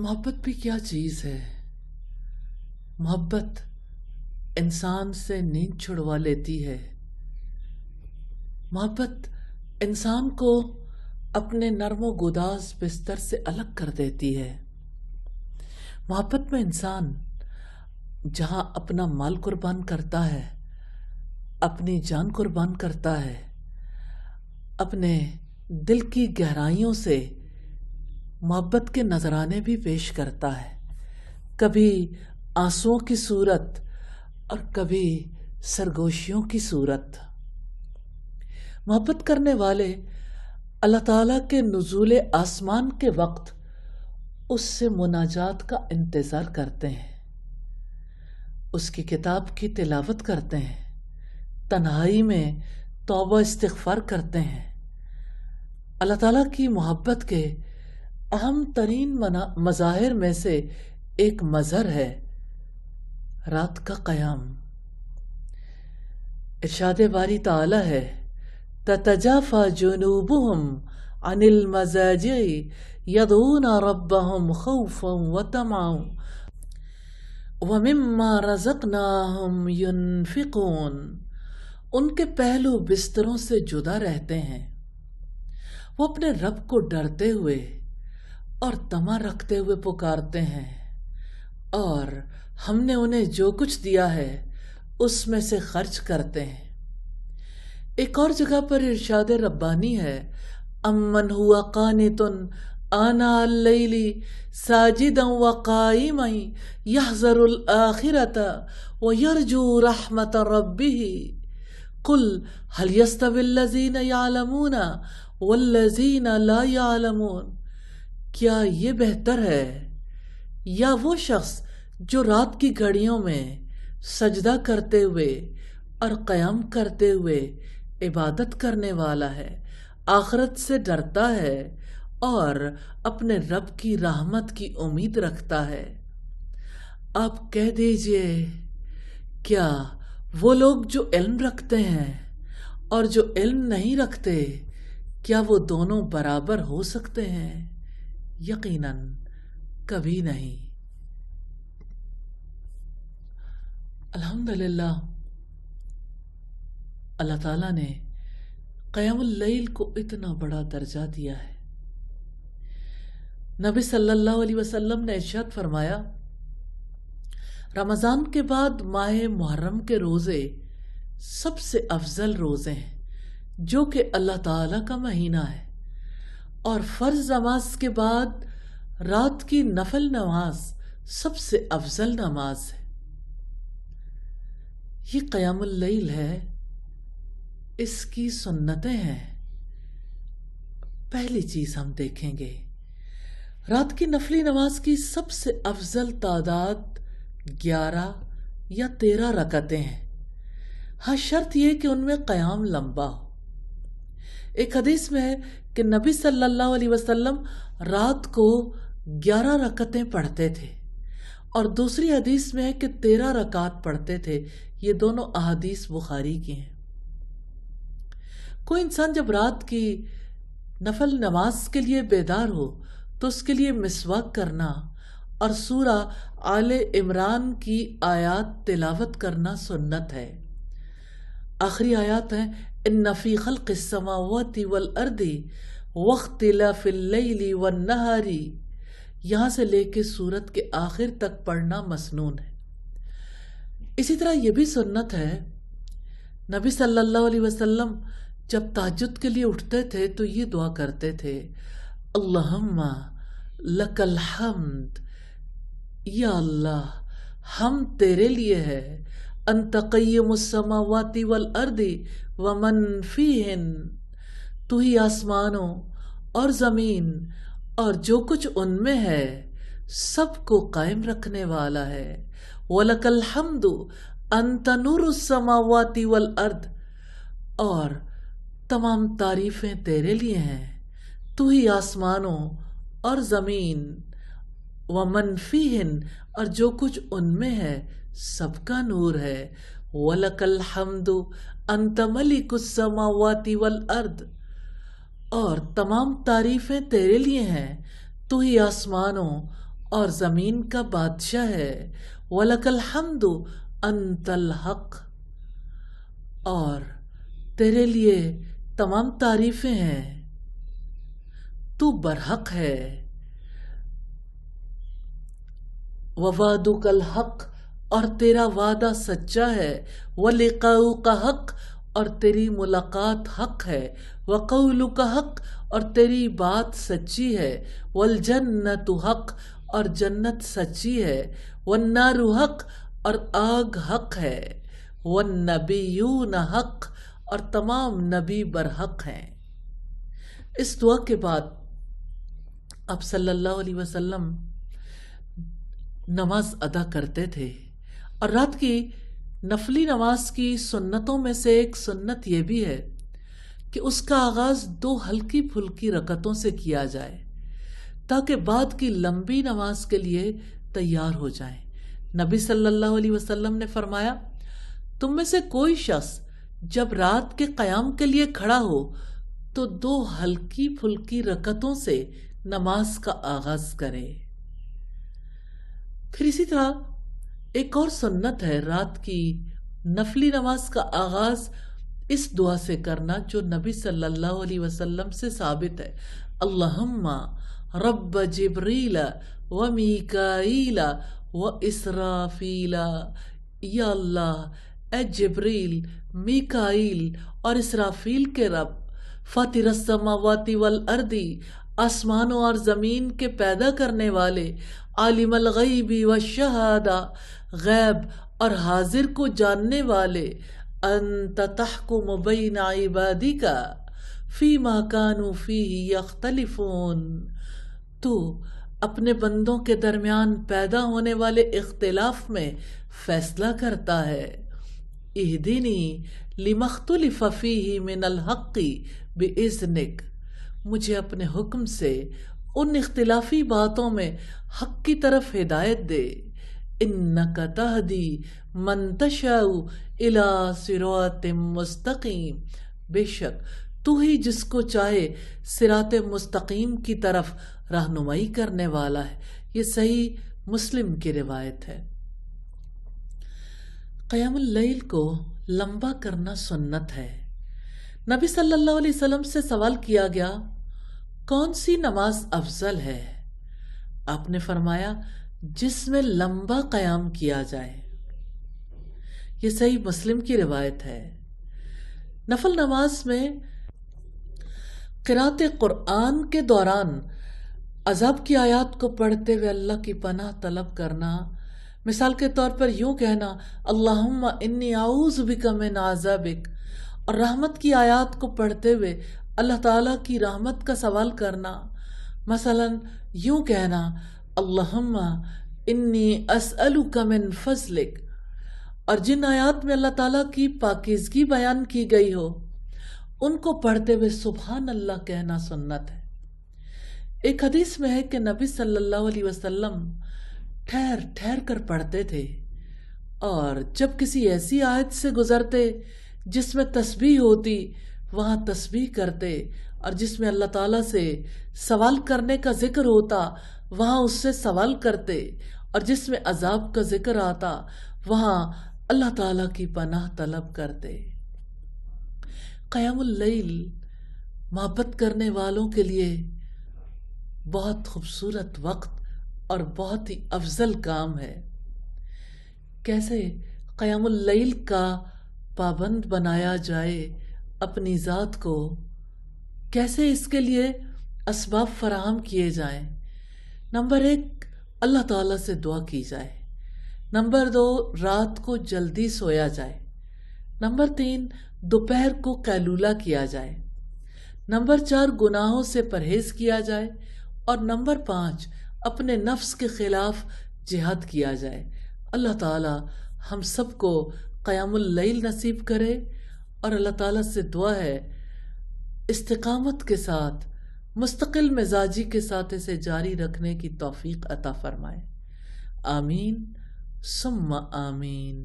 محبت بھی کیا چیز ہے؟ محبت انسان سے نیند چھڑوا لیتی ہے۔ محبت انسان کو اپنے نرم و گداز بستر سے الگ کر دیتی ہے۔ محبت میں انسان جہاں اپنا مال قربان کرتا ہے، اپنی جان قربان کرتا ہے، اپنے دل کی گہرائیوں سے محبت کے نذرانے بھی پیش کرتا ہے، کبھی آنسوؤں کی صورت اور کبھی سرگوشیوں کی صورت۔ محبت کرنے والے اللہ تعالیٰ کے نزول آسمان کے وقت اس سے مناجات کا انتظار کرتے ہیں، اس کی کتاب کی تلاوت کرتے ہیں، تنہائی میں توبہ استغفار کرتے ہیں۔ اللہ تعالیٰ کی محبت کے اہم ترین مظاہر میں سے ایک مظہر ہے رات کا قیام۔ ارشاد باری تعالیٰ ہے تتجافى جنوبهم عن المضاجع يدعون ربهم خوفا وطمعا ومما رزقناهم ينفقون۔ ان کے پہلو بستروں سے جدا رہتے ہیں، وہ اپنے رب کو ڈرتے ہوئے اور طمع رکھتے ہوئے پکارتے ہیں، اور ہم نے انہیں جو کچھ دیا ہے اس میں سے خرچ کرتے ہیں۔ ایک اور جگہ پر ارشاد ربانی ہے امن ہوا قانت آناء اللیل ساجدا وقائما یحذر الآخرۃ ویرجو رحمت ربہ قل هل یستوی الذین یعلمون والذین لا یعلمون۔ کیا یہ بہتر ہے یا وہ شخص جو رات کی گھڑیوں میں سجدہ کرتے ہوئے اور قیام کرتے ہوئے عبادت کرنے والا ہے، آخرت سے ڈرتا ہے اور اپنے رب کی رحمت کی امید رکھتا ہے؟ آپ کہہ دیجئے، کیا وہ لوگ جو علم رکھتے ہیں اور جو علم نہیں رکھتے، کیا وہ دونوں برابر ہو سکتے ہیں؟ یقیناً کبھی نہیں۔ الحمدللہ اللہ تعالیٰ نے قیام اللیل کو اتنا بڑا درجہ دیا ہے۔ نبی صلی اللہ علیہ وسلم نے ارشاد فرمایا رمضان کے بعد ماہ محرم کے روزے سب سے افضل روزے ہیں جو کہ اللہ تعالیٰ کا مہینہ ہے، اور فرض نماز کے بعد رات کی نفل نماز سب سے افضل نماز ہے۔ یہ قیام اللیل ہے، اس کی سنتیں ہیں۔ پہلی چیز ہم دیکھیں گے، رات کی نفلی نماز کی سب سے افضل تعداد 11 یا 13 رکعتیں ہیں۔ ہاں، شرط یہ کہ ان میں قیام لمبا ہو۔ ایک حدیث میں ہے کہ نبی صلی اللہ علیہ وسلم رات کو 11 رکعتیں پڑھتے تھے، اور دوسری حدیث میں ہے کہ 13 رکعت پڑھتے تھے۔ یہ دونوں احادیث بخاری کی ہیں۔ کوئی انسان جب رات کی نفل نماز کے لیے بیدار ہو تو اس کے لیے مسواک کرنا اور سورہ آل عمران کی آیات تلاوت کرنا سنت ہے۔ آخری آیات ہیں ان فی خلق السماوات والارض واختلاف اللیل والنہار، یہاں سے لے کے سورت کے آخر تک پڑھنا مسنون ہے۔ اسی طرح یہ بھی سنت ہے، نبی صلی اللہ علیہ وسلم جب تہجد کے لیے اٹھتے تھے تو یہ دعا کرتے تھے اللہم لک الحمد، یا اللہ ہم تیرے لیے ہے، انت قیم السماوات والارض ومن فیہن، تو ہی آسمانوں اور زمین اور جو کچھ ان میں ہے سب کو قائم رکھنے والا ہے، وَلَكَ الْحَمْدُ أَنْتَ نُورُ السَّمَاوَاتِ وَالْأَرْضِ، اور تمام تعریفیں تیرے لیے ہیں، تو ہی آسمانوں اور زمین، وَمَنْ فِيهِنْ، اور جو کچھ ان میں ہے سب کا نور ہے، وَلَكَ الْحَمْدُ أَنْتَ مَلِكُ السَّمَاوَاتِ وَالْأَرْضِ، اور تمام تعریفیں تیرے لیے ہیں، تو ہی آسمانوں اور زمین کا بادشاہ ہے، وَلَكَ الْحَمْدُ أَنْتَ الْحَقُّ، اور تیرے لیے تمام تعریفیں ہیں، تو برحق ہے، وَوَعْدُكَ الْحَقُّ، اور تیرا وعدہ سچا ہے، وَلِقَاؤُكَ حق، اور تیری ملاقات حق ہے، وَقَوْلُكَ حق، اور تیری بات سچی ہے، وَالْجَنَّةُ حق، اور جنت سچی ہے، وَالنَّارُ حق، اور آگ حق ہے، وَالنَّبِيُّونَ حق، اور تمام نبی برحق ہیں۔ اس دعا کے بعد آپ صلی اللہ علیہ وسلم نماز ادا کرتے تھے، اور رات کی نفلی نماز کی سنتوں میں سے ایک سنت یہ بھی ہے کہ اس کا آغاز 2 ہلکی پھلکی رکعتوں سے کیا جائے تاکہ بعد کی لمبی نماز کے لیے تیار ہو جائیں۔ نبی صلی اللہ علیہ وسلم نے فرمایا، تم میں سے کوئی شخص جب رات کے قیام کے لیے کھڑا ہو تو 2 ہلکی پھلکی رکعتوں سے نماز کا آغاز کرے۔ پھر اسی طرح ایک اور سنت ہے رات کی نفلی نماز کا آغاز اس دعا سے کرنا جو نبی صلی اللہ علیہ وسلم سے ثابت ہے، اللہم رب جبریل و میکائیل و اسرافیل، یا اللہ اے جبریل، میکائیل اور اسرافیل کے رب، فاطر السماوات والارض، آسمانوں اور زمین کے پیدا کرنے والے، عالم الغیب والشہادہ، غیب اور حاضر کو جاننے والے، انت تحکم بین عبادک فیما کانوا فیہ یختلفون، تو اپنے بندوں کے درمیان پیدا ہونے والے اختلاف میں فیصلہ کرتا ہے، اہدنی لما اختلف فیہ من الحق باذنک، مجھے اپنے حکم سے ان اختلافی باتوں میں حق کی طرف ہدایت دے، انک تہدی من تشاء الی صراط مستقیم، بے شک تو ہی جس کو چاہے صراط مستقیم کی طرف رہنمائی کرنے والا ہے۔ یہ صحیح مسلم کی روایت ہے۔ قیام اللیل کو لمبا کرنا سنت ہے۔ نبی صلی اللہ علیہ وسلم سے سوال کیا گیا، کون سی نماز افضل ہے؟ آپ نے فرمایا، جس میں لمبا قیام کیا جائے۔ یہ صحیح مسلم کی روایت ہے۔ نفل نماز میں قرأت قرآن کے دوران عذاب کی آیات کو پڑھتے ہوئے اللہ کی پناہ طلب کرنا، مثال کے طور پر یوں کہنا، اللہم انی اعوذ بک من عذابک، اور رحمت کی آیات کو پڑھتے ہوئے اللہ تعالیٰ کی رحمت کا سوال کرنا، مثلا یوں کہنا، اللہم انی اسألک من فضلک، اور جن آیات میں اللہ تعالیٰ کی پاکیزگی بیان کی گئی ہو ان کو پڑھتے ہوئے سبحان اللہ کہنا سنت ہے۔ ایک حدیث میں ہے کہ نبی صلی اللہ علیہ وسلم ٹھہر ٹھہر کر پڑھتے تھے، اور جب کسی ایسی آیت سے گزرتے جس میں تسبیح ہوتی وہاں تسبیح کرتے، اور جس میں اللہ تعالیٰ سے سوال کرنے کا ذکر ہوتا وہاں اس سے سوال کرتے، اور جس میں عذاب کا ذکر آتا وہاں اللہ تعالیٰ کی پناہ طلب کرتے۔ قیام اللیل محبت کرنے والوں کے لیے بہت خوبصورت وقت اور بہت ہی افضل کام ہے۔ کیسے قیام اللیل کا پابند بنایا جائے اپنی ذات کو، کیسے اس کے لیے اسباب فراہم کیے جائیں؟ نمبر 1، اللہ تعالیٰ سے دعا کی جائے۔ نمبر 2، رات کو جلدی سویا جائے۔ نمبر 3، دوپہر کو قیلولہ کیا جائے۔ نمبر 4، گناہوں سے پرہیز کیا جائے۔ اور نمبر 5، اپنے نفس کے خلاف جہاد کیا جائے۔ اللہ تعالیٰ ہم سب کو قیام اللیل نصیب کرے، اور اللہ تعالیٰ سے دعا ہے استقامت کے ساتھ، مستقل مزاجی کے ساتھ اسے جاری رکھنے کی توفیق عطا فرمائے۔ آمین ثم آمین۔